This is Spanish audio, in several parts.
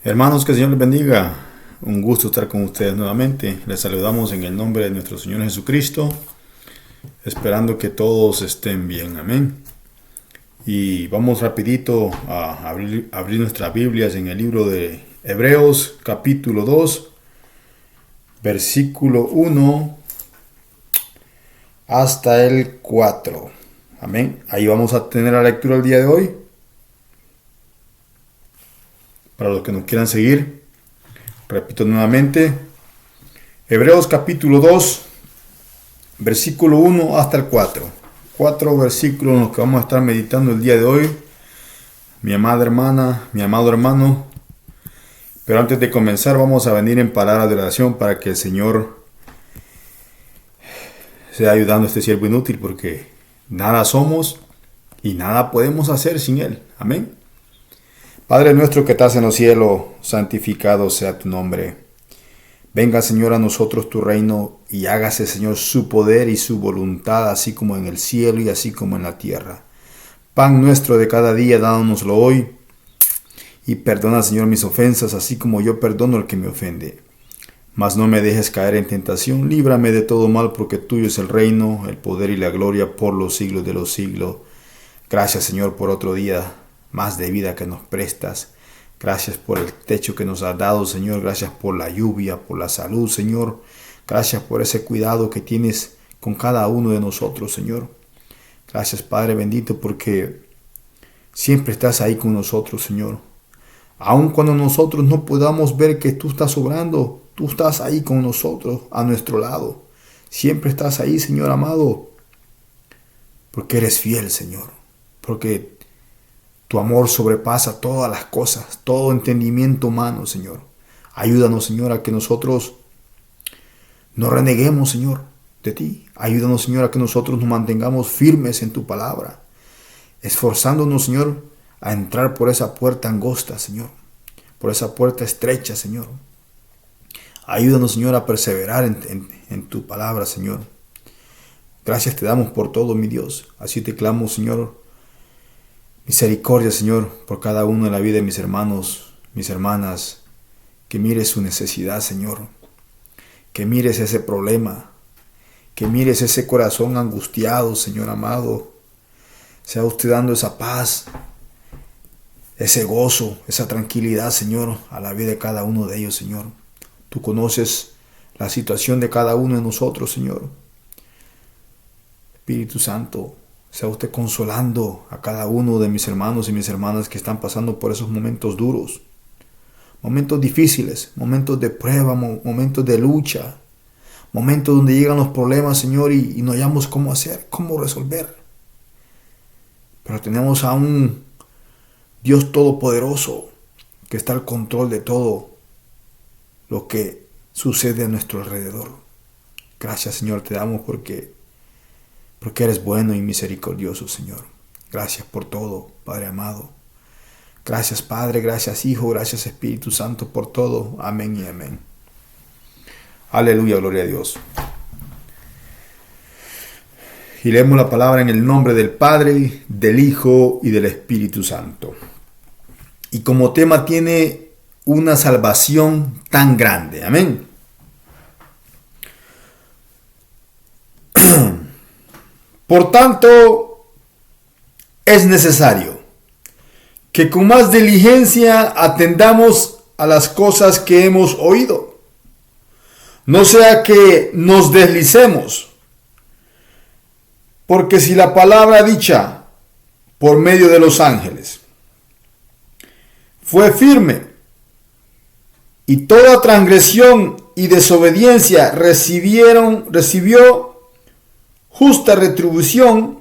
Hermanos, que el Señor les bendiga. Un gusto estar con ustedes nuevamente. Les saludamos en el nombre de nuestro Señor Jesucristo, esperando que todos estén bien. Amén. Y vamos rapidito a abrir nuestras Biblias en el libro de Hebreos, capítulo 2, versículo 1 hasta el 4. Amén. Ahí vamos a tener la lectura el día de hoy. Para los que nos quieran seguir, repito nuevamente, Hebreos capítulo 2, versículo 1 hasta el 4. 4 versículos en los que vamos a estar meditando el día de hoy, mi amada hermana, mi amado hermano. Pero antes de comenzar vamos a venir en palabra de oración para que el Señor sea ayudando a este siervo inútil, porque nada somos y nada podemos hacer sin Él. Amén. Padre nuestro que estás en los cielos, santificado sea tu nombre. Venga, Señor, a nosotros tu reino y hágase, Señor, su poder y su voluntad, así como en el cielo y así como en la tierra. Pan nuestro de cada día, dánoslo hoy. Y perdona, Señor, mis ofensas, así como yo perdono al que me ofende. Mas no me dejes caer en tentación, líbrame de todo mal, porque tuyo es el reino, el poder y la gloria por los siglos de los siglos. Gracias, Señor, por otro día más de vida que nos prestas. Gracias por el techo que nos has dado, Señor. Gracias por la lluvia, por la salud, Señor. Gracias por ese cuidado que tienes con cada uno de nosotros, Señor. Gracias, Padre bendito, porque siempre estás ahí con nosotros, Señor. Aun cuando nosotros no podamos ver que tú estás obrando, tú estás ahí con nosotros, a nuestro lado. Siempre estás ahí, Señor amado, porque eres fiel, Señor. Porque tu amor sobrepasa todas las cosas, todo entendimiento humano, Señor. Ayúdanos, Señor, a que nosotros no reneguemos, Señor, de ti. Ayúdanos, Señor, a que nosotros nos mantengamos firmes en tu palabra, esforzándonos, Señor, a entrar por esa puerta angosta, Señor, por esa puerta estrecha, Señor. Ayúdanos, Señor, a perseverar en tu palabra, Señor. Gracias te damos por todo, mi Dios. Así te clamo, Señor. Misericordia, Señor, por cada uno de la vida de mis hermanos, mis hermanas. Que mires su necesidad, Señor. Que mires ese problema. Que mires ese corazón angustiado, Señor amado. Sea usted dando esa paz, ese gozo, esa tranquilidad, Señor, a la vida de cada uno de ellos, Señor. Tú conoces la situación de cada uno de nosotros, Señor. Espíritu Santo, sea usted consolando a cada uno de mis hermanos y mis hermanas que están pasando por esos momentos duros, momentos difíciles, momentos de prueba, momentos de lucha, momentos donde llegan los problemas, Señor, y no hallamos cómo hacer, cómo resolver. Pero tenemos a un Dios todopoderoso que está al control de todo lo que sucede a nuestro alrededor. Gracias, Señor, te damos porque eres bueno y misericordioso, Señor. Gracias por todo, Padre amado. Gracias, Padre, gracias, Hijo, gracias, Espíritu Santo, por todo. Amén y amén. Aleluya, gloria a Dios. Y leemos la palabra en el nombre del Padre, del Hijo y del Espíritu Santo. Y como tema tiene una salvación tan grande. Amén. Por tanto, es necesario que con más diligencia atendamos a las cosas que hemos oído, no sea que nos deslicemos, porque si la palabra dicha por medio de los ángeles fue firme, y toda transgresión y desobediencia recibió justa retribución,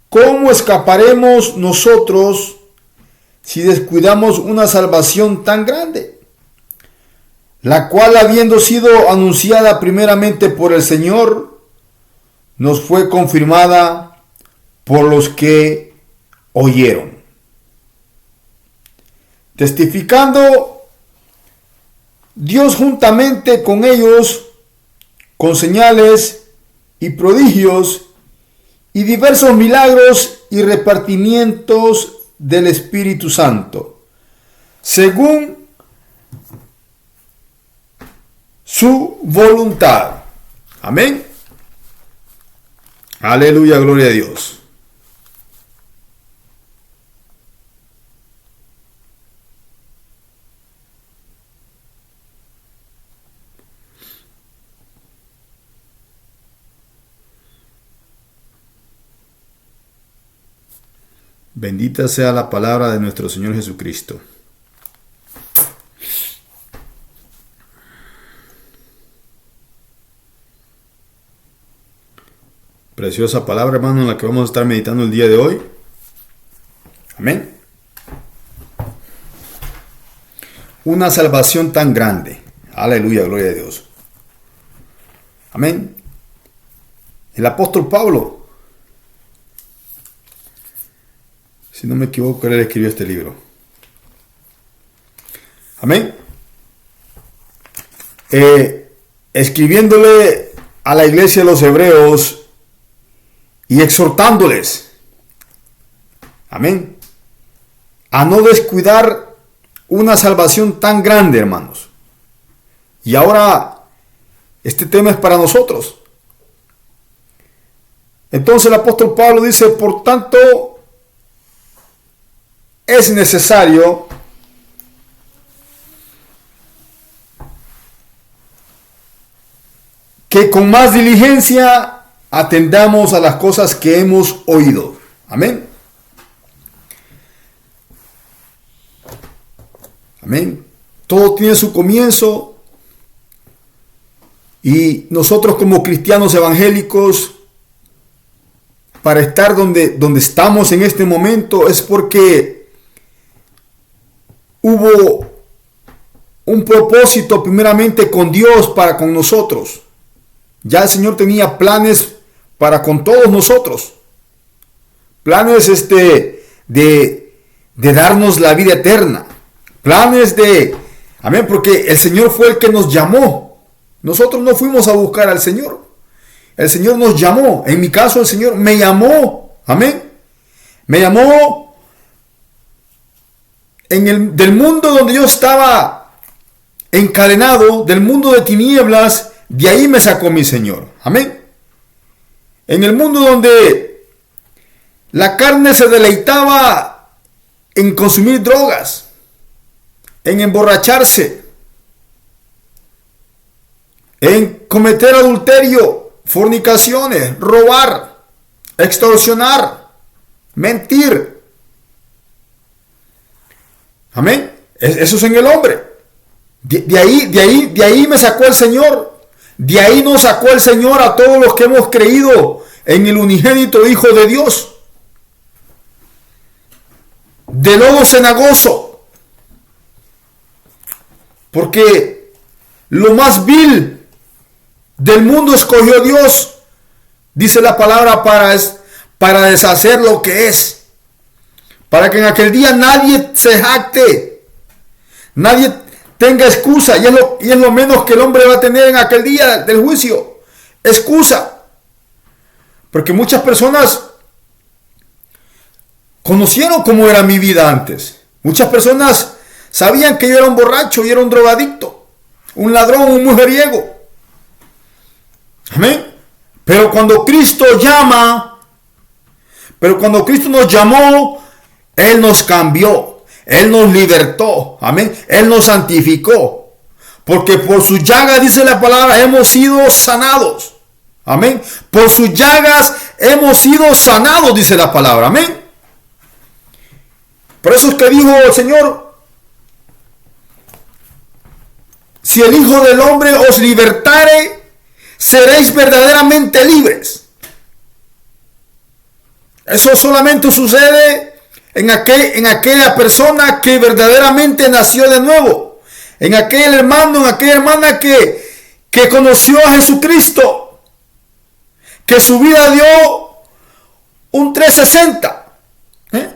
¿cómo escaparemos nosotros si descuidamos una salvación tan grande? La cual, habiendo sido anunciada primeramente por el Señor, nos fue confirmada por los que oyeron. Testificando Dios juntamente con ellos, con señales y prodigios y diversos milagros y repartimientos del Espíritu Santo, según su voluntad. Amén. Aleluya, gloria a Dios. Bendita sea la palabra de nuestro Señor Jesucristo. Preciosa palabra, hermano, en la que vamos a estar meditando el día de hoy. Amén. Una salvación tan grande. Aleluya, gloria a Dios. Amén. El apóstol Pablo, si no me equivoco, él escribió este libro. Amén. Escribiéndole a la iglesia de los hebreos y exhortándoles, amén, a no descuidar una salvación tan grande, hermanos. Y ahora este tema es para nosotros. Entonces el apóstol Pablo dice, por tanto, es necesario que con más diligencia atendamos a las cosas que hemos oído. Amén. Amén. Todo tiene su comienzo y nosotros como cristianos evangélicos, para estar donde estamos en este momento, es porque hubo un propósito primeramente con Dios para con nosotros. Ya el Señor tenía planes para con todos nosotros. Planes de darnos la vida eterna. Planes amén, porque el Señor fue el que nos llamó. Nosotros no fuimos a buscar al Señor. El Señor nos llamó. En mi caso, el Señor me llamó. Amén. Me llamó del mundo donde yo estaba encadenado, del mundo de tinieblas, de ahí me sacó mi Señor. Amén. En el mundo donde la carne se deleitaba en consumir drogas, en emborracharse, en cometer adulterio, fornicaciones, robar, extorsionar, mentir. Amén. Eso es en el hombre. De ahí me sacó el Señor. De ahí nos sacó el Señor a todos los que hemos creído en el unigénito Hijo de Dios. De lodo cenagoso. Porque lo más vil del mundo escogió Dios, dice la palabra, para deshacer lo que es. Para que en aquel día nadie se jacte. Nadie tenga excusa. Y es lo menos que el hombre va a tener en aquel día del juicio. Excusa. Porque muchas personas conocieron cómo era mi vida antes. Muchas personas sabían que yo era un borracho y era un drogadicto, un ladrón, un mujeriego. Amén. Pero cuando Cristo nos llamó, Él nos cambió, Él nos libertó, amén. Él nos santificó, porque por sus llagas, dice la palabra, hemos sido sanados, amén. Por sus llagas hemos sido sanados, dice la palabra, amén. Por eso es que dijo el Señor: si el Hijo del Hombre os libertare, seréis verdaderamente libres. Eso solamente sucede en aquella persona que verdaderamente nació de nuevo. En aquel hermano, en aquella hermana que conoció a Jesucristo. Que su vida dio un 360.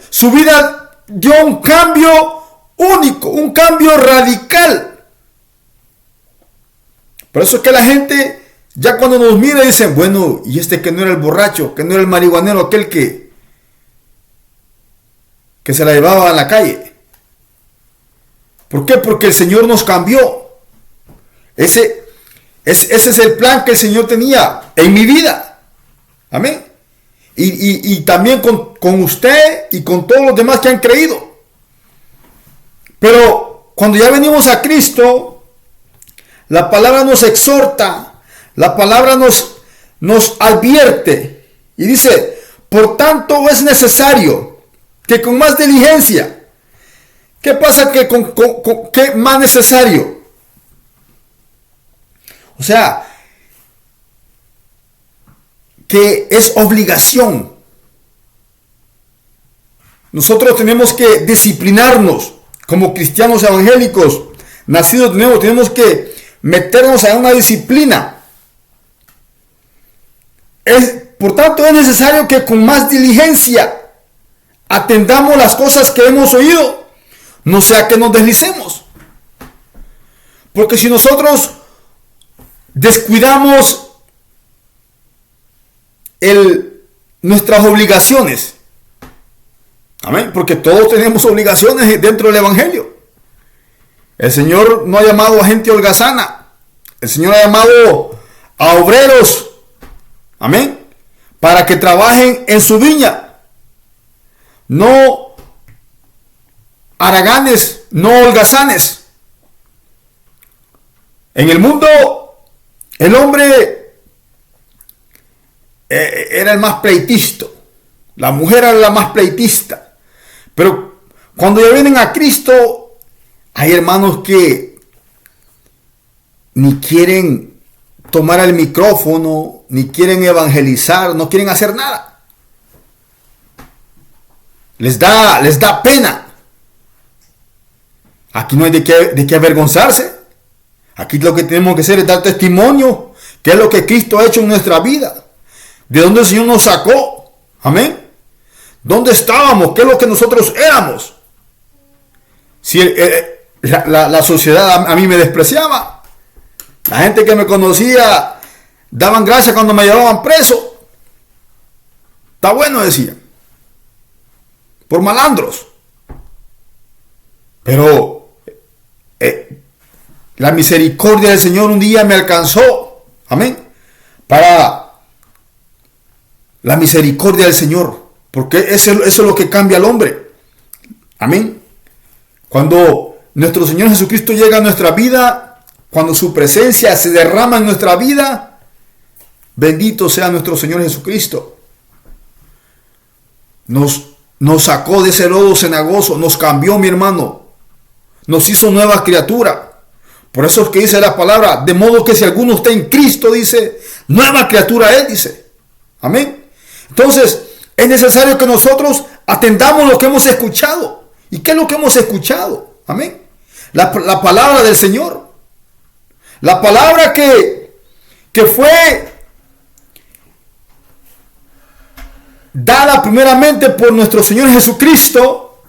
Su vida dio un cambio único, un cambio radical. Por eso es que la gente, ya cuando nos mira, dicen: bueno, y este que no era el borracho, que no era el marihuanero, aquel que se la llevaba a la calle. ¿Por qué? Porque el Señor nos cambió. Ese es el plan que el Señor tenía en mi vida. Amén. Y también con usted y con todos los demás que han creído. Pero cuando ya venimos a Cristo, la palabra nos exhorta, la palabra nos advierte y dice, por tanto es necesario que con más diligencia. ¿Qué pasa que con qué más necesario? O sea, que es obligación. Nosotros tenemos que disciplinarnos como cristianos evangélicos, nacidos de nuevo, tenemos que meternos en una disciplina. Por tanto, es necesario que con más diligencia atendamos las cosas que hemos oído, no sea que nos deslicemos. Porque si nosotros descuidamos nuestras obligaciones, amén, porque todos tenemos obligaciones dentro del Evangelio. El Señor no ha llamado a gente holgazana, el Señor ha llamado a obreros, amén, para que trabajen en su viña, no haraganes, no holgazanes. En el mundo, el hombre era el más pleitista, la mujer era la más pleitista. Pero cuando ya vienen a Cristo, hay hermanos que ni quieren tomar el micrófono, ni quieren evangelizar, no quieren hacer nada. Les da pena. Aquí no hay de qué avergonzarse. Aquí lo que tenemos que hacer es dar testimonio, qué es lo que Cristo ha hecho en nuestra vida, de dónde el Señor nos sacó. Amén. ¿Dónde estábamos? ¿Qué es lo que nosotros éramos? Si la sociedad a mí me despreciaba, la gente que me conocía daban gracias cuando me llevaban preso. Está bueno, decían, por malandros. Pero la misericordia del Señor un día me alcanzó. Amén. Para la misericordia del Señor. Porque eso es lo que cambia al hombre. Amén. Cuando nuestro Señor Jesucristo llega a nuestra vida, cuando su presencia se derrama en nuestra vida, bendito sea nuestro Señor Jesucristo. Nos sacó de ese lodo cenagoso, nos cambió, mi hermano. Nos hizo nueva criatura. Por eso es que dice la palabra, de modo que si alguno está en Cristo, dice, nueva criatura es, dice. Amén. Entonces, es necesario que nosotros atendamos lo que hemos escuchado. ¿Y qué es lo que hemos escuchado? Amén. La palabra del Señor. La palabra que fue dada primeramente por nuestro Señor Jesucristo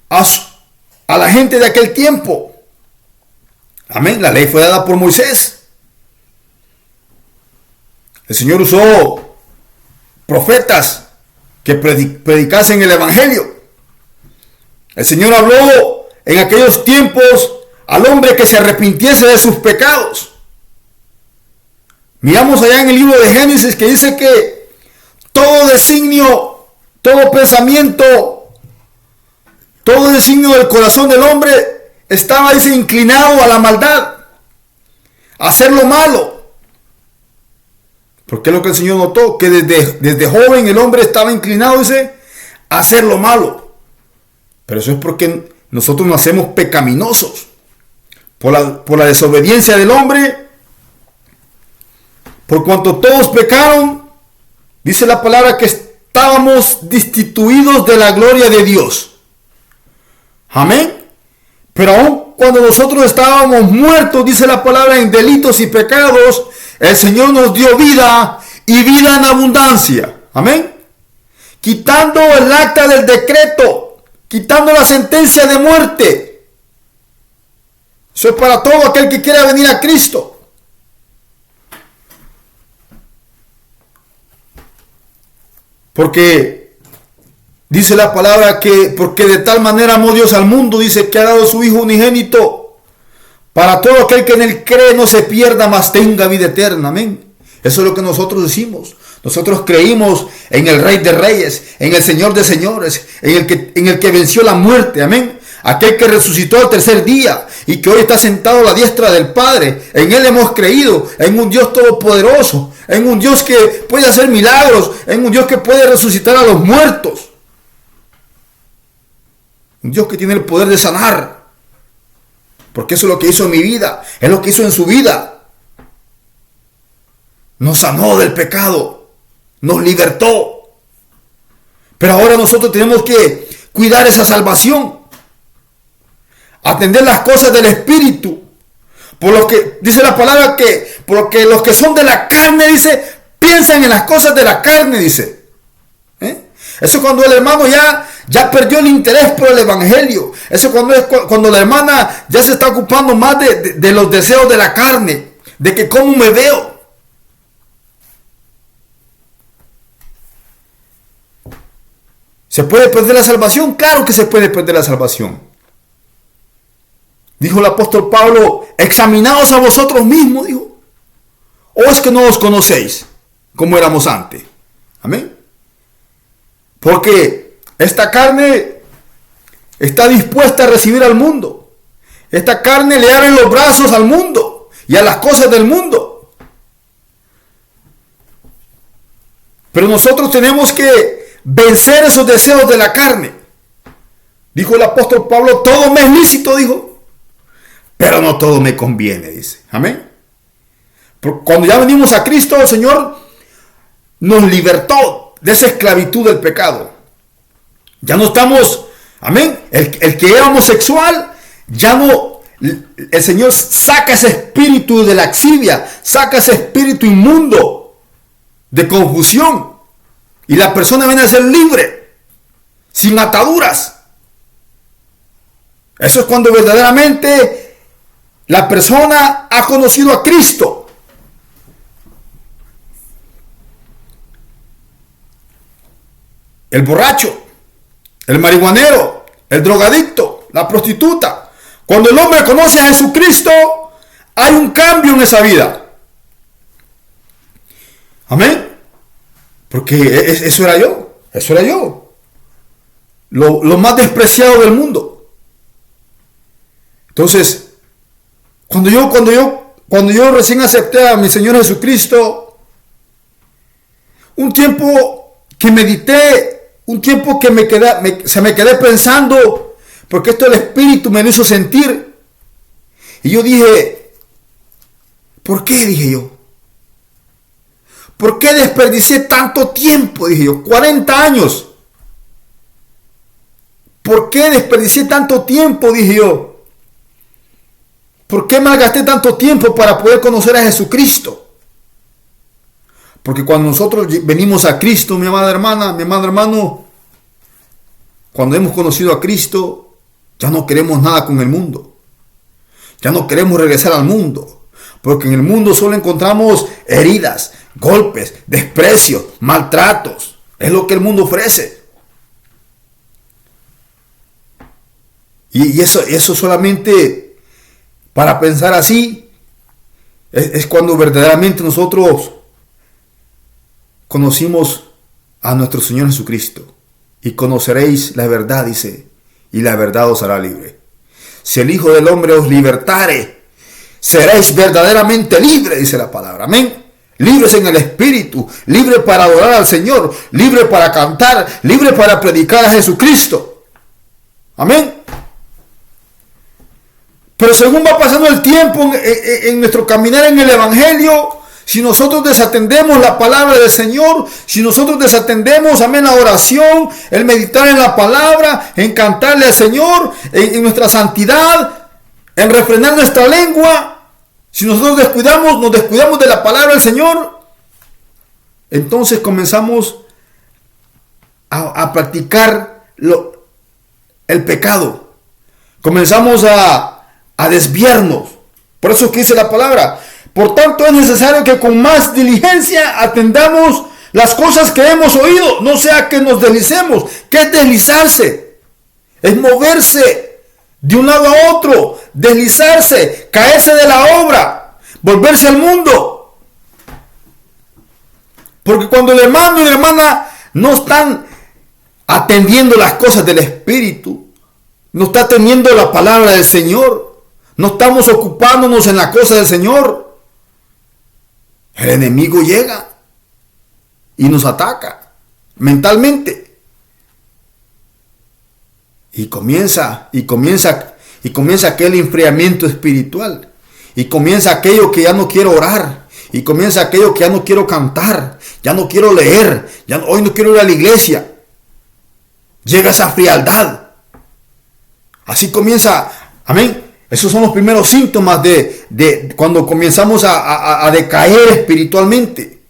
a la gente de aquel tiempo. Amén. La ley fue dada por Moisés. El Señor usó profetas que predicasen el Evangelio. El Señor habló en aquellos tiempos al hombre que se arrepintiese de sus pecados. Miramos allá en el libro de Génesis que dice que todo designio, todo pensamiento, todo designio del corazón del hombre estaba, dice, inclinado a la maldad, a hacer lo malo. Porque es lo que el Señor notó, que desde joven el hombre estaba inclinado, dice, a hacer lo malo. Pero eso es porque nosotros nacemos pecaminosos. Por la desobediencia del hombre, por cuanto todos pecaron, dice la palabra que estábamos destituidos de la gloria de Dios. Amén. Pero aún cuando nosotros estábamos muertos, dice la palabra, en delitos y pecados, el Señor nos dio vida y vida en abundancia. Amén. Quitando el acta del decreto, quitando la sentencia de muerte. Eso es para todo aquel que quiera venir a Cristo. Porque Dice la palabra que porque de tal manera amó Dios al mundo, dice que ha dado su Hijo unigénito, para todo aquel que en él cree no se pierda, mas tenga vida eterna. Amén. Eso es lo que nosotros decimos. Nosotros creímos en el Rey de Reyes, en el Señor de Señores, en el que venció la muerte. Amén. Aquel que resucitó al tercer día y que hoy está sentado a la diestra del Padre. En él hemos creído, en un Dios todopoderoso, en un Dios que puede hacer milagros, en un Dios que puede resucitar a los muertos. Un Dios que tiene el poder de sanar. Porque eso es lo que hizo en mi vida. Es lo que hizo en su vida. Nos sanó del pecado. Nos libertó. Pero ahora nosotros tenemos que cuidar esa salvación. Atender las cosas del Espíritu. Por lo que dice la palabra que porque los que son de la carne, dice, piensan en las cosas de la carne, dice. Eso es cuando el hermano ya perdió el interés por el evangelio. Eso es cuando la hermana ya se está ocupando más de los deseos de la carne, de que cómo me veo. ¿Se puede perder la salvación? Claro que se puede perder la salvación. Dijo el apóstol Pablo, examinaos a vosotros mismos, dijo. ¿O es que no os conocéis como éramos antes? Amén. Porque esta carne está dispuesta a recibir al mundo. Esta carne le abre los brazos al mundo y a las cosas del mundo. Pero nosotros tenemos que vencer esos deseos de la carne. Dijo el apóstol Pablo, todo me es lícito, dijo, pero no todo me conviene, dice. Amén. Porque cuando ya venimos a Cristo, el Señor nos libertó de esa esclavitud del pecado. Ya no estamos, amén, el que era homosexual, ya no, el Señor saca ese espíritu de laxivia, saca ese espíritu inmundo de confusión, y la persona viene a ser libre, sin ataduras. Eso es cuando verdaderamente la persona ha conocido a Cristo. El borracho, el marihuanero, el drogadicto, la prostituta. Cuando el hombre conoce a Jesucristo, hay un cambio en esa vida. Amén. Porque eso era yo. Lo más despreciado del mundo. Entonces, cuando yo recién acepté a mi Señor Jesucristo, un tiempo que medité, un tiempo que se me quedé pensando, porque esto el Espíritu me lo hizo sentir. Y yo dije, ¿por qué? Dije yo. ¿Por qué desperdicié tanto tiempo? Dije yo, 40 años. ¿Por qué desperdicié tanto tiempo? Dije yo. ¿Por qué malgasté tanto tiempo para poder conocer a Jesucristo? Porque cuando nosotros venimos a Cristo, mi amada hermana, mi amado hermano, cuando hemos conocido a Cristo, ya no queremos nada con el mundo. Ya no queremos regresar al mundo. Porque en el mundo solo encontramos heridas, golpes, desprecios, maltratos. Es lo que el mundo ofrece. Y eso solamente para pensar así es cuando verdaderamente nosotros conocimos a nuestro Señor Jesucristo. Y conoceréis la verdad, dice, y la verdad os hará libre. Si el Hijo del Hombre os libertare, seréis verdaderamente libres, dice la palabra. Amén. Libres en el Espíritu, libre para adorar al Señor, libre para cantar, libre para predicar a Jesucristo. Amén. Pero según va pasando el tiempo en nuestro caminar en el Evangelio, si nosotros desatendemos la palabra del Señor, si nosotros desatendemos, amén, la oración, el meditar en la palabra, en cantarle al Señor, en nuestra santidad, en refrenar nuestra lengua, si nosotros nos descuidamos de la palabra del Señor, entonces comenzamos a practicar el pecado. Comenzamos a desviarnos. Por eso es que dice la palabra. Por tanto, es necesario que con más diligencia atendamos las cosas que hemos oído, no sea que nos deslicemos. ¿Qué es deslizarse? Es moverse de un lado a otro, deslizarse, caerse de la obra, volverse al mundo. Porque cuando el hermano y la hermana no están atendiendo las cosas del Espíritu, no está atendiendo la palabra del Señor, no estamos ocupándonos en la cosa del Señor, el enemigo llega y nos ataca mentalmente. Y comienza aquel enfriamiento espiritual. Y comienza aquello que ya no quiero orar. Y comienza aquello que ya no quiero cantar. Ya no quiero leer. Hoy no quiero ir a la iglesia. Llega esa frialdad. Así comienza. Amén. Esos son los primeros síntomas de cuando comenzamos a decaer espiritualmente.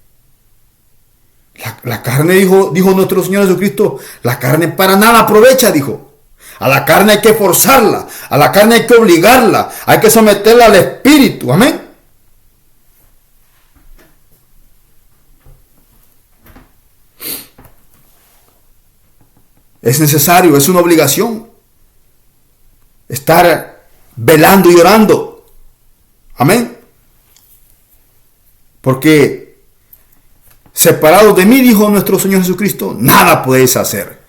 La carne, dijo nuestro Señor Jesucristo, la carne para nada aprovecha, dijo. A la carne hay que forzarla, a la carne hay que obligarla, hay que someterla al Espíritu. Amén. Es necesario, es una obligación estar velando y orando. Amén. Porque separados de mí, dijo nuestro Señor Jesucristo, nada podéis hacer.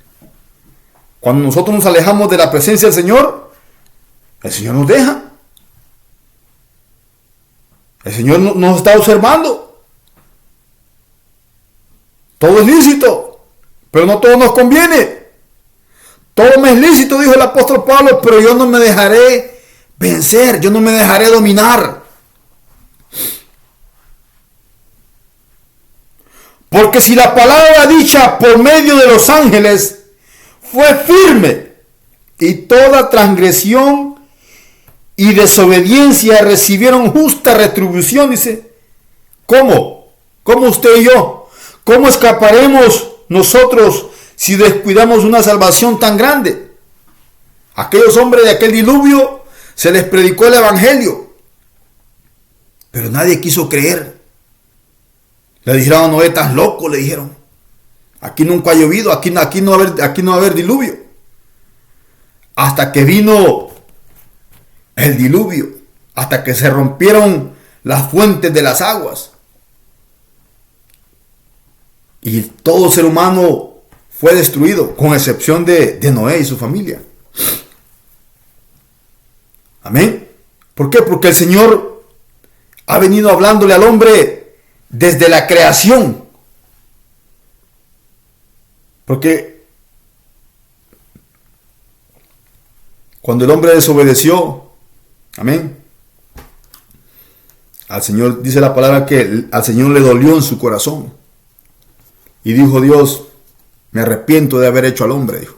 Cuando nosotros nos alejamos de la presencia del Señor, el Señor nos deja. El Señor nos está observando. Todo es lícito, pero no todo nos conviene. Todo me es lícito, dijo el apóstol Pablo, pero yo no me dejaré vencer, yo no me dejaré dominar. Porque si la palabra dicha por medio de los ángeles fue firme, y toda transgresión y desobediencia recibieron justa retribución, dice, ¿cómo? ¿Cómo usted y yo? ¿Cómo escaparemos nosotros si descuidamos una salvación tan grande? Aquellos hombres de aquel diluvio se les predicó el evangelio, pero nadie quiso creer. Le dijeron a Noé, estás loco, le dijeron. Aquí nunca ha llovido, aquí no va a haber diluvio. Hasta que vino el diluvio, hasta que se rompieron las fuentes de las aguas. Y todo ser humano fue destruido, con excepción de Noé y su familia. Amén. ¿Por qué? Porque el Señor ha venido hablándole al hombre desde la creación. Porque cuando el hombre desobedeció, amén, al Señor, dice la palabra que al Señor le dolió en su corazón. Y dijo Dios, me arrepiento de haber hecho al hombre, dijo.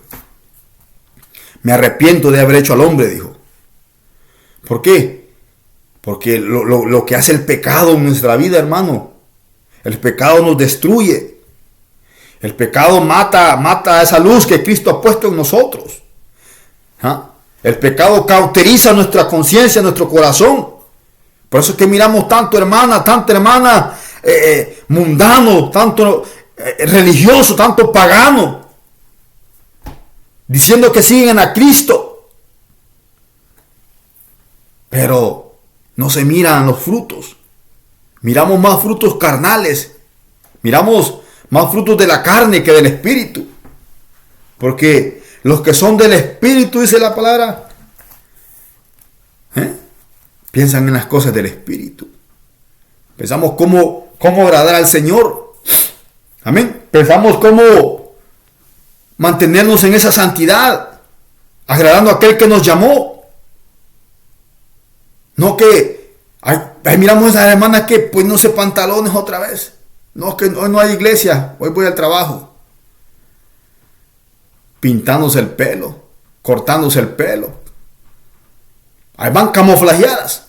Me arrepiento de haber hecho al hombre, dijo. ¿Por qué? Porque lo que hace el pecado en nuestra vida, hermano, el pecado nos destruye. El pecado mata esa luz que Cristo ha puesto en nosotros. ¿Ah? El pecado cauteriza nuestra conciencia, nuestro corazón. Por eso es que miramos tanta hermana mundano, tanto religioso, tanto pagano, diciendo que siguen a Cristo. Pero no se miran los frutos. Miramos más frutos carnales. Miramos más frutos de la carne que del Espíritu. Porque los que son del Espíritu, dice la palabra, piensan en las cosas del Espíritu. Pensamos cómo agradar al Señor. Amén. Pensamos cómo mantenernos en esa santidad, agradando a aquel que nos llamó. No que ahí miramos a esas hermanas que pues no se pantalones otra vez. No, que hoy no hay iglesia, hoy voy al trabajo. Pintándose el pelo, cortándose el pelo. Ahí van camuflajeadas.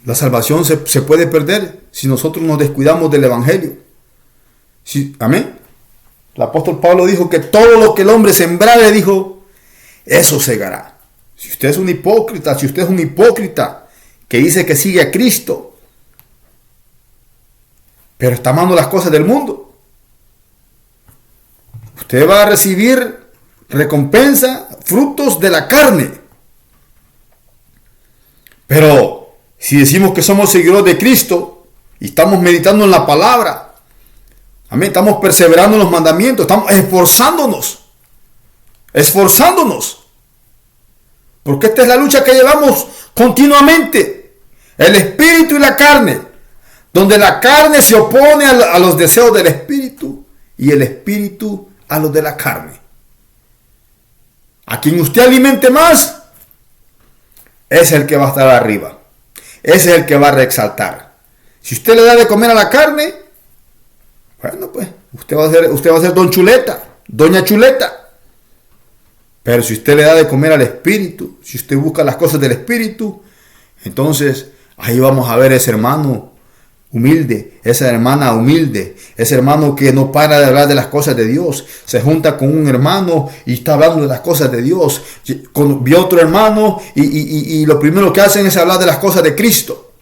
La salvación se puede perder si nosotros nos descuidamos del evangelio. Amén. El apóstol Pablo dijo que todo lo que el hombre sembrare, dijo, eso segará. Si usted es un hipócrita que dice que sigue a Cristo, pero está amando las cosas del mundo, usted va a recibir recompensa, frutos de la carne. Pero si decimos que somos seguidores de Cristo y estamos meditando en la palabra, amén, estamos perseverando en los mandamientos, estamos esforzándonos, porque esta es la lucha que llevamos continuamente, el espíritu y la carne, donde la carne se opone a los deseos del espíritu y el espíritu a los de la carne. A quien usted alimente más, es el que va a estar arriba. Ese es el que va a reexaltar. Si usted le da de comer a la carne, bueno, pues usted va a ser don Chuleta, doña Chuleta. Pero si usted le da de comer al espíritu, si usted busca las cosas del espíritu, entonces ahí vamos a ver ese hermano humilde, esa hermana humilde, ese hermano que no para de hablar de las cosas de Dios, se junta con un hermano y está hablando de las cosas de Dios, vio otro hermano y lo primero que hacen es hablar de las cosas de Cristo.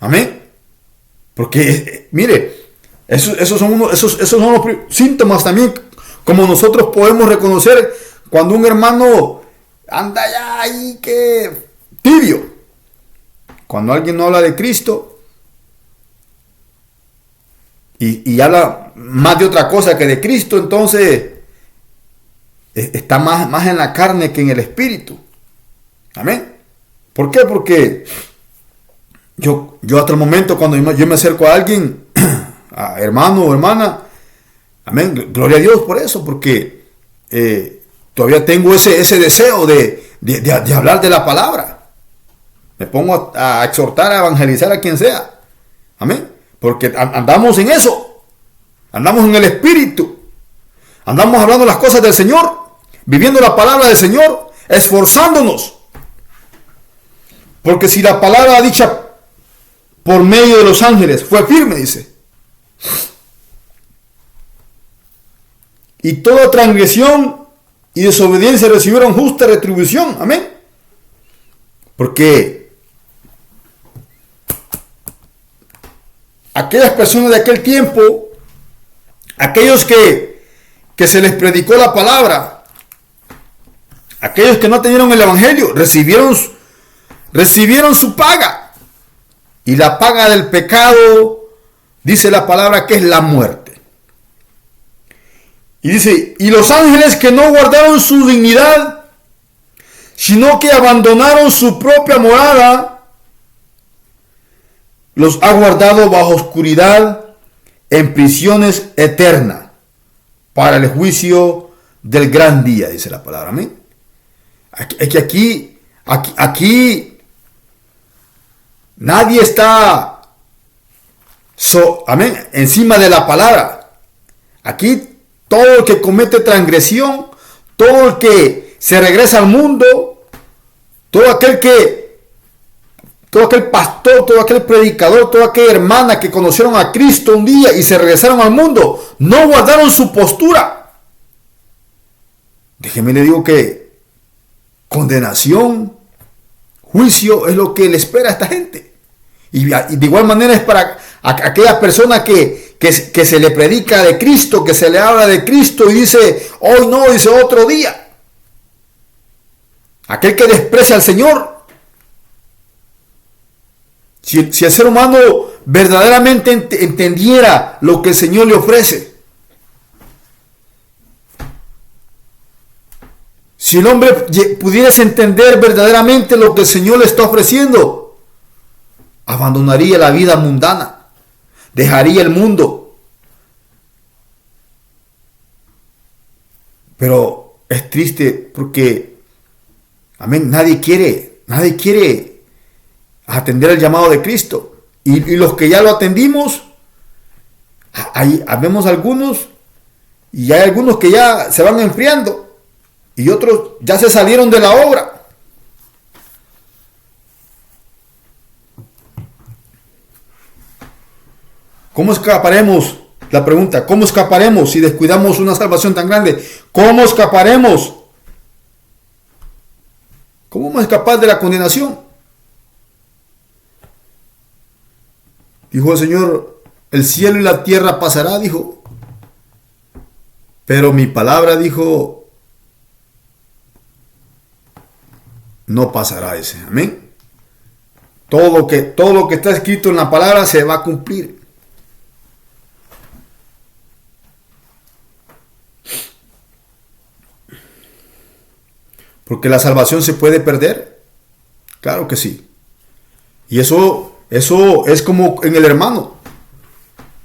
Amén. Porque mire, esos son los síntomas también, como nosotros podemos reconocer cuando un hermano anda ya ahí que tibio. Cuando alguien no habla de Cristo y habla más de otra cosa que de Cristo, entonces está más en la carne que en el espíritu. Amén. ¿Por qué? Porque yo hasta el momento cuando yo me acerco a alguien, a hermano o hermana, amén, gloria a Dios por eso, porque todavía tengo ese deseo de hablar de la palabra. Me pongo a exhortar, a evangelizar a quien sea. Amén. Porque andamos en eso. Andamos en el espíritu. Andamos hablando las cosas del Señor. Viviendo la palabra del Señor. Esforzándonos. Porque si la palabra dicha por medio de los ángeles fue firme, dice. Y toda transgresión y desobediencia recibieron justa retribución. Amén. Porque aquellas personas de aquel tiempo, aquellos que se les predicó la palabra, aquellos que no tenieron el evangelio, recibieron su paga. Y la paga del pecado, dice la palabra, que es la muerte. Y dice, y los ángeles que no guardaron su dignidad, sino que abandonaron su propia morada, los ha guardado bajo oscuridad en prisiones eternas para el juicio del gran día, dice la palabra. Amén. Es que aquí nadie está amén, encima de la palabra. Aquí todo el que comete transgresión, todo el que se regresa al mundo, todo aquel pastor, todo aquel predicador, toda aquella hermana que conocieron a Cristo un día y se regresaron al mundo, no guardaron su postura. Déjeme le digo que condenación, juicio es lo que le espera a esta gente. Y de igual manera es para aquella persona que se le predica de Cristo, que se le habla de Cristo y dice, hoy no, dice otro día. Aquel que desprecia al Señor. Si el ser humano verdaderamente entendiera lo que el Señor le ofrece, si el hombre pudiese entender verdaderamente lo que el Señor le está ofreciendo, abandonaría la vida mundana, dejaría el mundo. Pero es triste porque, amén, nadie quiere atender el llamado de Cristo. Y los que ya lo atendimos, habemos algunos, y hay algunos que ya se van enfriando, y otros ya se salieron de la obra. ¿Cómo escaparemos? La pregunta, ¿cómo escaparemos si descuidamos una salvación tan grande? ¿Cómo escaparemos? ¿Cómo vamos a escapar de la condenación? Dijo el Señor, el cielo y la tierra pasará, dijo. Pero mi palabra, dijo, no pasará ese. Amén. Todo lo que está escrito en la palabra se va a cumplir. Porque la salvación se puede perder. Claro que sí. Y eso es como en el hermano.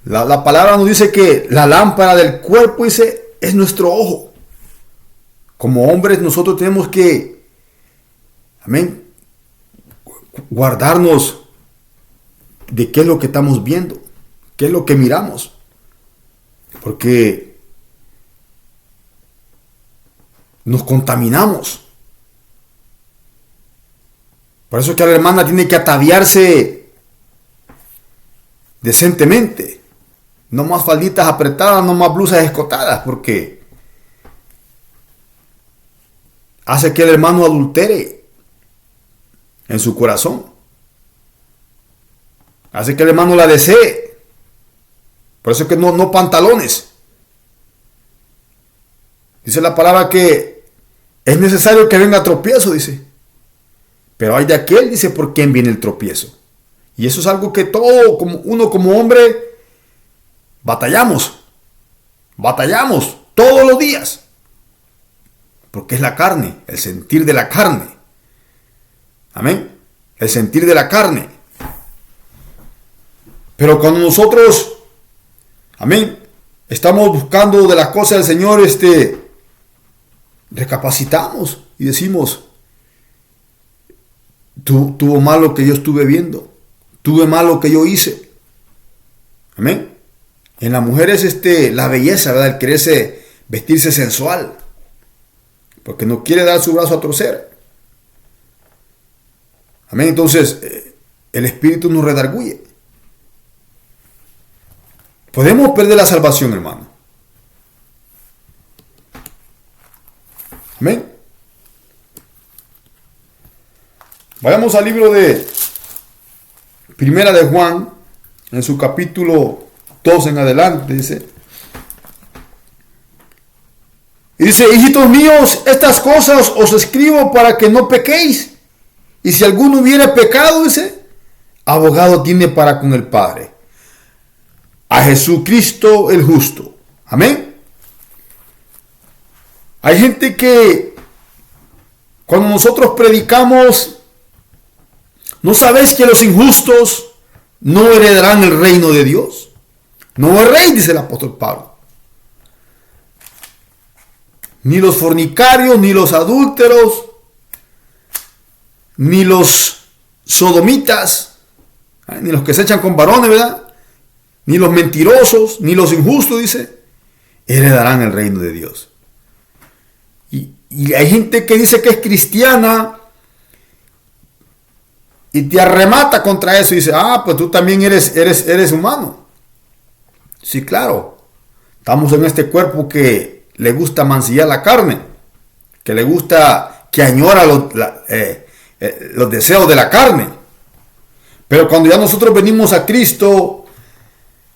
La palabra nos dice que la lámpara del cuerpo, dice, es nuestro ojo. Como hombres nosotros tenemos que, amén, guardarnos de qué es lo que estamos viendo, qué es lo que miramos. Porque nos contaminamos. Por eso es que la hermana tiene que ataviarse decentemente. No más falditas apretadas, no más blusas escotadas, porque hace que el hermano adultere en su corazón. Hace que el hermano la desee. Por eso es que no pantalones. Dice la palabra que es necesario que venga tropiezo, dice. Pero hay de aquel, dice, por quién viene el tropiezo. Y eso es algo que uno como hombre batallamos todos los días. Porque es la carne, el sentir de la carne. Amén. El sentir de la carne. Pero cuando nosotros, amén, estamos buscando de las cosas del Señor, recapacitamos y decimos, tuvo mal lo que yo estuve viendo, tuve mal lo que yo hice. Amén. En la mujer es la belleza, ¿verdad? El quererse vestirse sensual, porque no quiere dar su brazo a torcer. Amén. Entonces, el espíritu nos redarguye. Podemos perder la salvación, hermano. Amén. Vayamos al libro de Primera de Juan, en su capítulo 2 en adelante, dice. Y dice, hijitos míos, estas cosas os escribo para que no pequéis. Y si alguno hubiera pecado, dice, abogado tiene para con el Padre, a Jesucristo el justo. Amén. Hay gente que cuando nosotros predicamos, ¿no sabéis que los injustos no heredarán el reino de Dios? No el rey, dice el apóstol Pablo. Ni los fornicarios, ni los adúlteros, ni los sodomitas, ni los que se echan con varones, ¿verdad? Ni los mentirosos, ni los injustos, dice, heredarán el reino de Dios. Y hay gente que dice que es cristiana y te arremata contra eso y dice, pues tú también eres humano. Sí, claro. Estamos en este cuerpo que le gusta mancillar la carne, que le gusta, que añora los deseos de la carne. Pero cuando ya nosotros venimos a Cristo,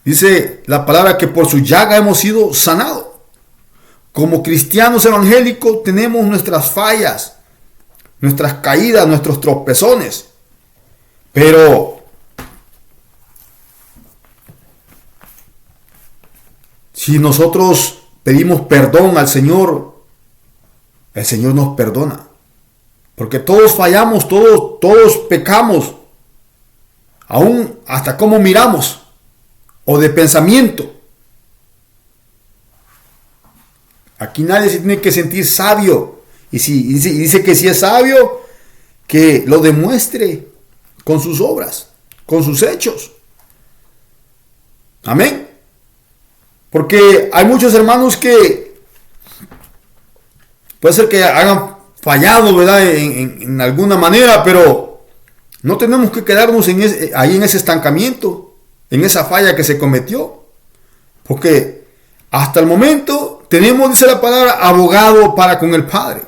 dice la palabra que por su llaga hemos sido sanados. Como cristianos evangélicos tenemos nuestras fallas, nuestras caídas, nuestros tropezones. Pero si nosotros pedimos perdón al Señor, el Señor nos perdona. Porque todos fallamos, todos pecamos. Aún hasta cómo miramos o de pensamiento. Aquí nadie se tiene que sentir sabio. Y dice que si es sabio, que lo demuestre con sus obras, con sus hechos. Amén. Porque hay muchos hermanos que puede ser que hayan fallado, ¿verdad? En alguna manera, pero no tenemos que quedarnos ahí en ese estancamiento, en esa falla que se cometió. Porque hasta el momento tenemos, dice la palabra, abogado para con el Padre.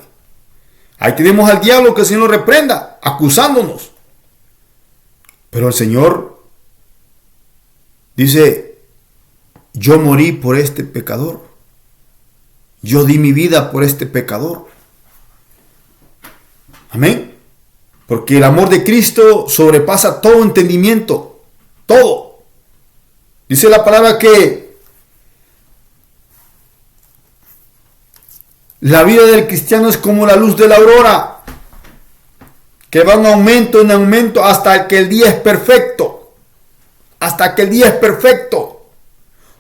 Ahí tenemos al diablo que el Señor reprenda, acusándonos. Pero el Señor Dice, yo morí por este pecador. Yo di mi vida por este pecador. Amén. Porque el amor de Cristo sobrepasa todo entendimiento. Todo. Dice la palabra que la vida del cristiano es como la luz de la aurora, que va en aumento hasta que el día es perfecto. Hasta que el día es perfecto.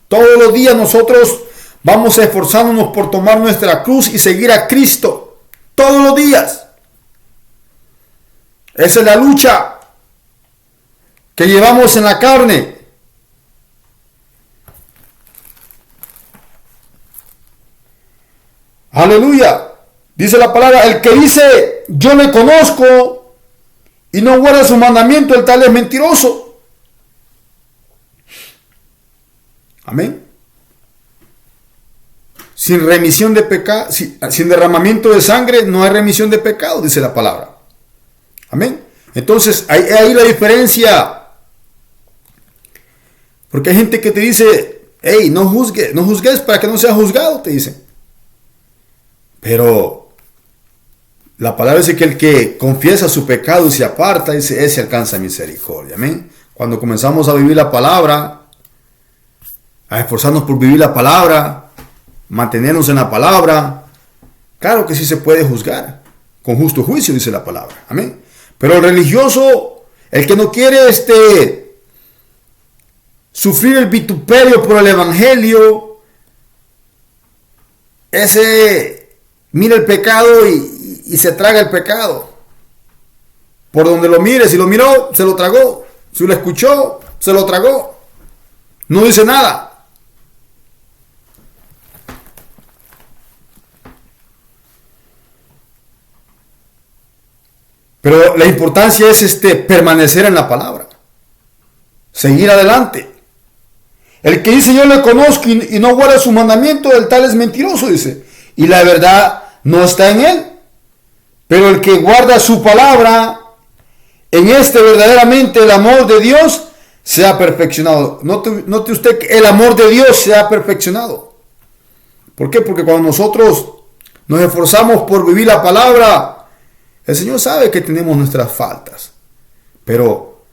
Todos los días nosotros vamos esforzándonos por tomar nuestra cruz y seguir a Cristo. Todos los días. Esa es la lucha que llevamos en la carne. Aleluya. Dice la palabra, el que dice, yo le conozco y no guarda su mandamiento, el tal es mentiroso. Amén. Sin remisión de pecado, sin derramamiento de sangre, no hay remisión de pecado, dice la palabra. Amén. Entonces, ahí la diferencia. Porque hay gente que te dice, hey, no juzgues para que no seas juzgado, te dicen. Pero la palabra dice que el que confiesa su pecado y se aparta, dice, ese alcanza misericordia. Amén. Cuando comenzamos a vivir la palabra, a esforzarnos por vivir la palabra, mantenernos en la palabra, claro que sí se puede juzgar con justo juicio, dice la palabra. Amén. Pero el religioso, el que no quiere sufrir el vituperio por el evangelio, ese mira el pecado y se traga el pecado. Por donde lo mire, si lo miró, se lo tragó. Si lo escuchó, se lo tragó. No dice nada. Pero la importancia es permanecer en la palabra. Seguir adelante. El que dice yo le conozco y no guarda su mandamiento, el tal es mentiroso, dice. Y la verdad no está en él. Pero el que guarda su palabra, en verdaderamente el amor de Dios se ha perfeccionado. Note usted que el amor de Dios se ha perfeccionado. ¿Por qué? Porque cuando nosotros nos esforzamos por vivir la palabra, el Señor sabe que tenemos nuestras faltas, pero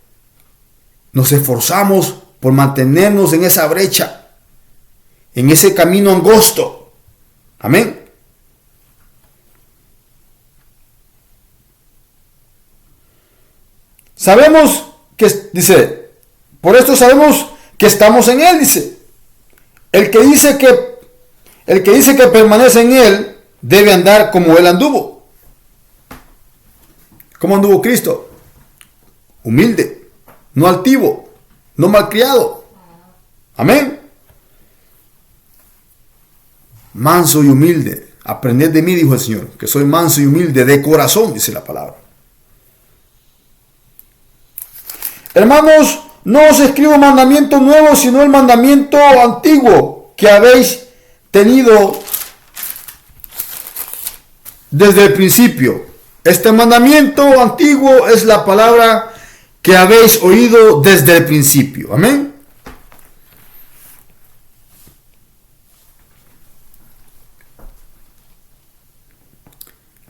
nos esforzamos por mantenernos en esa brecha, en ese camino angosto. Amén. Sabemos que, dice, por esto sabemos que estamos en Él, dice. El que dice que permanece en Él debe andar como Él anduvo. ¿Cómo anduvo Cristo? Humilde, no altivo, no malcriado. Amén. Manso y humilde. Aprended de mí, dijo el Señor, que soy manso y humilde de corazón, dice la palabra. Hermanos, no os escribo mandamiento nuevo, sino el mandamiento antiguo que habéis tenido desde el principio. Este mandamiento antiguo es la palabra que habéis oído desde el principio. Amén.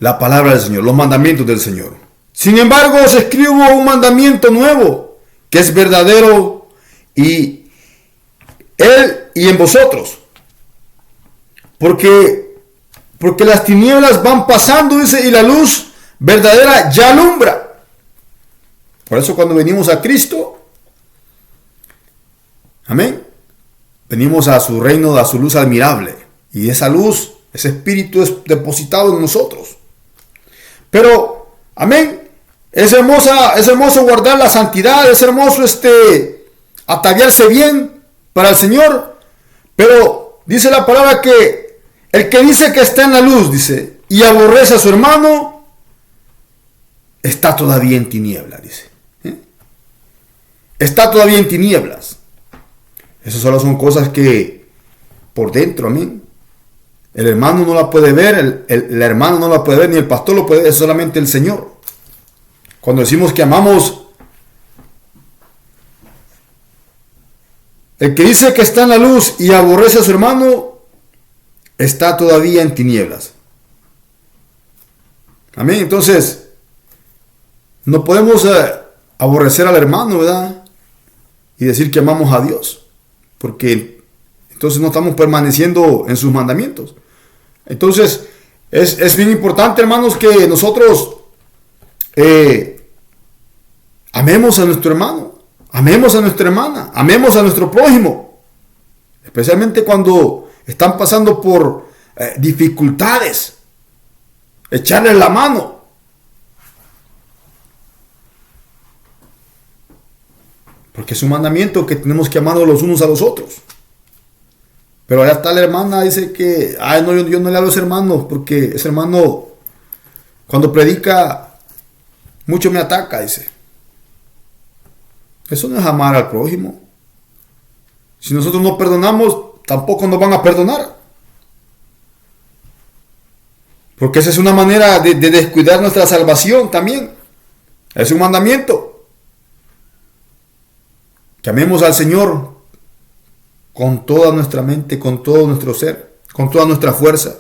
La palabra del Señor, los mandamientos del Señor. Sin embargo, os escribo un mandamiento nuevo, que es verdadero y Él y en vosotros. Porque las tinieblas van pasando, dice, y la luz verdadera ya alumbra. Por eso cuando venimos a Cristo, amén, venimos a su reino, a su luz admirable. Y esa luz, ese espíritu es depositado en nosotros. Pero, amén, es hermoso guardar la santidad, es hermoso ataviarse bien para el Señor. Pero dice la palabra que el que dice que está en la luz, dice, y aborrece a su hermano, está todavía en tinieblas, dice. Está todavía en tinieblas. Esas solo son cosas que por dentro, amén. El hermano no la puede ver, el hermano no la puede ver, ni el pastor lo puede ver, es solamente el Señor. Cuando decimos que amamos El que dice que está en la luz y aborrece a su hermano, está todavía en tinieblas. Amén. Entonces, no podemos aborrecer al hermano, ¿verdad? Y decir que amamos a Dios. Porque entonces no estamos permaneciendo en sus mandamientos. Entonces, es bien importante, hermanos, que nosotros amemos a nuestro hermano, amemos a nuestra hermana, amemos a nuestro prójimo. Especialmente cuando están pasando por dificultades. Echarles la mano. Porque es un mandamiento que tenemos que amarnos los unos a los otros. Pero allá está la hermana, dice que, no, yo no le hablo a ese hermano, porque ese hermano, cuando predica, mucho me ataca, dice. Eso no es amar al prójimo. Si nosotros no perdonamos, tampoco nos van a perdonar. Porque esa es una manera de descuidar nuestra salvación también. Es un mandamiento. Que amemos al Señor con toda nuestra mente, con todo nuestro ser, con toda nuestra fuerza.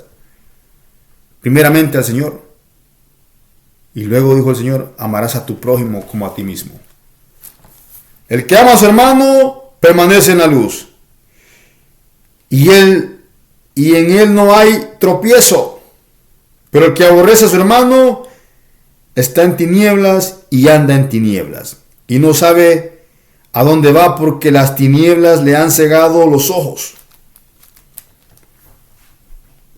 Primeramente al Señor. Y luego dijo el Señor, amarás a tu prójimo como a ti mismo. El que ama a su hermano permanece en la luz. Y en él no hay tropiezo. Pero el que aborrece a su hermano está en tinieblas y anda en tinieblas. Y no sabe a dónde va porque las tinieblas le han cegado los ojos.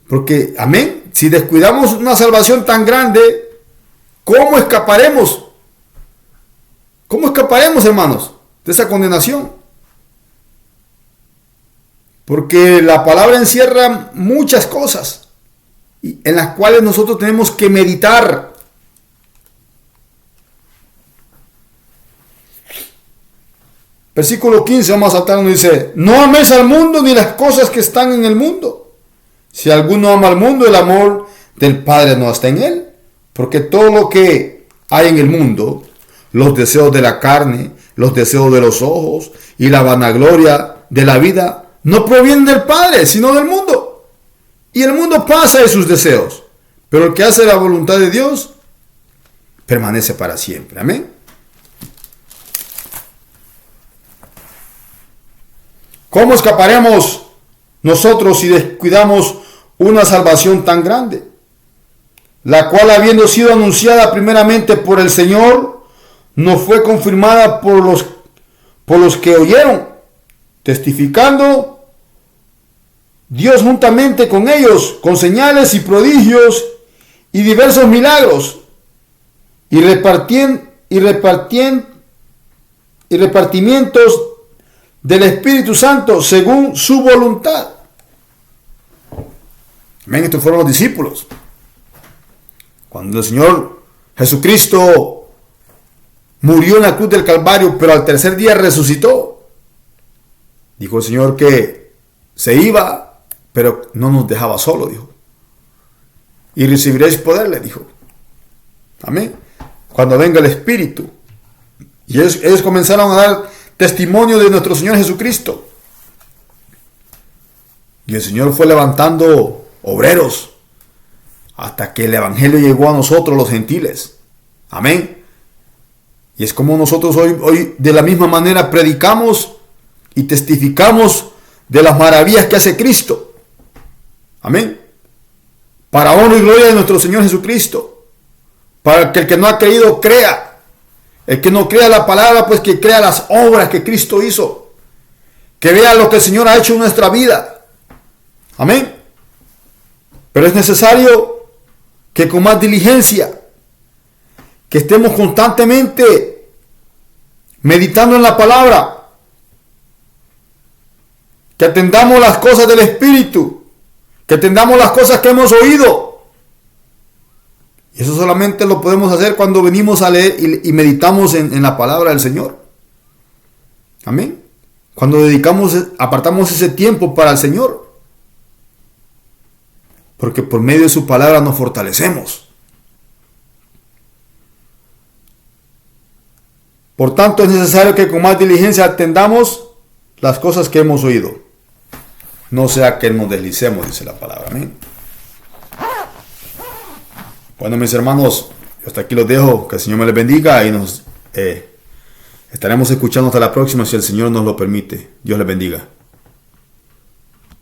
Porque, amén, si descuidamos una salvación tan grande, ¿cómo escaparemos? ¿Cómo escaparemos, hermanos, de esa condenación? Porque la palabra encierra muchas cosas en las cuales nosotros tenemos que meditar. Versículo 15, vamos a saltar, nos dice, no améis al mundo ni las cosas que están en el mundo. Si alguno ama al mundo, el amor del Padre no está en él. Porque todo lo que hay en el mundo, los deseos de la carne, los deseos de los ojos y la vanagloria de la vida, no provienen del Padre, sino del mundo. Y el mundo pasa de sus deseos, pero el que hace la voluntad de Dios permanece para siempre. Amén. ¿Cómo escaparemos nosotros si descuidamos una salvación tan grande? La cual, habiendo sido anunciada primeramente por el Señor, no fue confirmada por los que oyeron, testificando Dios juntamente con ellos, con señales y prodigios y diversos milagros, y repartimientos del Espíritu Santo según su voluntad. Amén, estos fueron los discípulos. Cuando el Señor Jesucristo murió en la cruz del Calvario, pero al tercer día resucitó, dijo el Señor que se iba, pero no nos dejaba solo, dijo. Y recibiréis poder, le dijo. Amén. Cuando venga el Espíritu. Y ellos comenzaron a dar testimonio de nuestro Señor Jesucristo. Y el Señor fue levantando obreros hasta que el Evangelio llegó a nosotros, los gentiles. Amén. Y es como nosotros hoy de la misma manera predicamos y testificamos de las maravillas que hace Cristo. Amén. Para honra y gloria de nuestro Señor Jesucristo. Para que el que no ha creído crea. El que no crea la palabra, pues que crea las obras que Cristo hizo. Que vea lo que el Señor ha hecho en nuestra vida. Amén. Pero es necesario que con más diligencia, que estemos constantemente meditando en la palabra, que atendamos las cosas del Espíritu, que atendamos las cosas que hemos oído. Y eso solamente lo podemos hacer cuando venimos a leer y meditamos en la palabra del Señor. Amén. Cuando apartamos ese tiempo para el Señor. Porque por medio de su palabra nos fortalecemos. Por tanto, es necesario que con más diligencia atendamos las cosas que hemos oído, no sea que nos deslicemos, dice la palabra. Amén. Bueno, mis hermanos, hasta aquí los dejo. Que el Señor me les bendiga y nos estaremos escuchando hasta la próxima si el Señor nos lo permite. Dios les bendiga.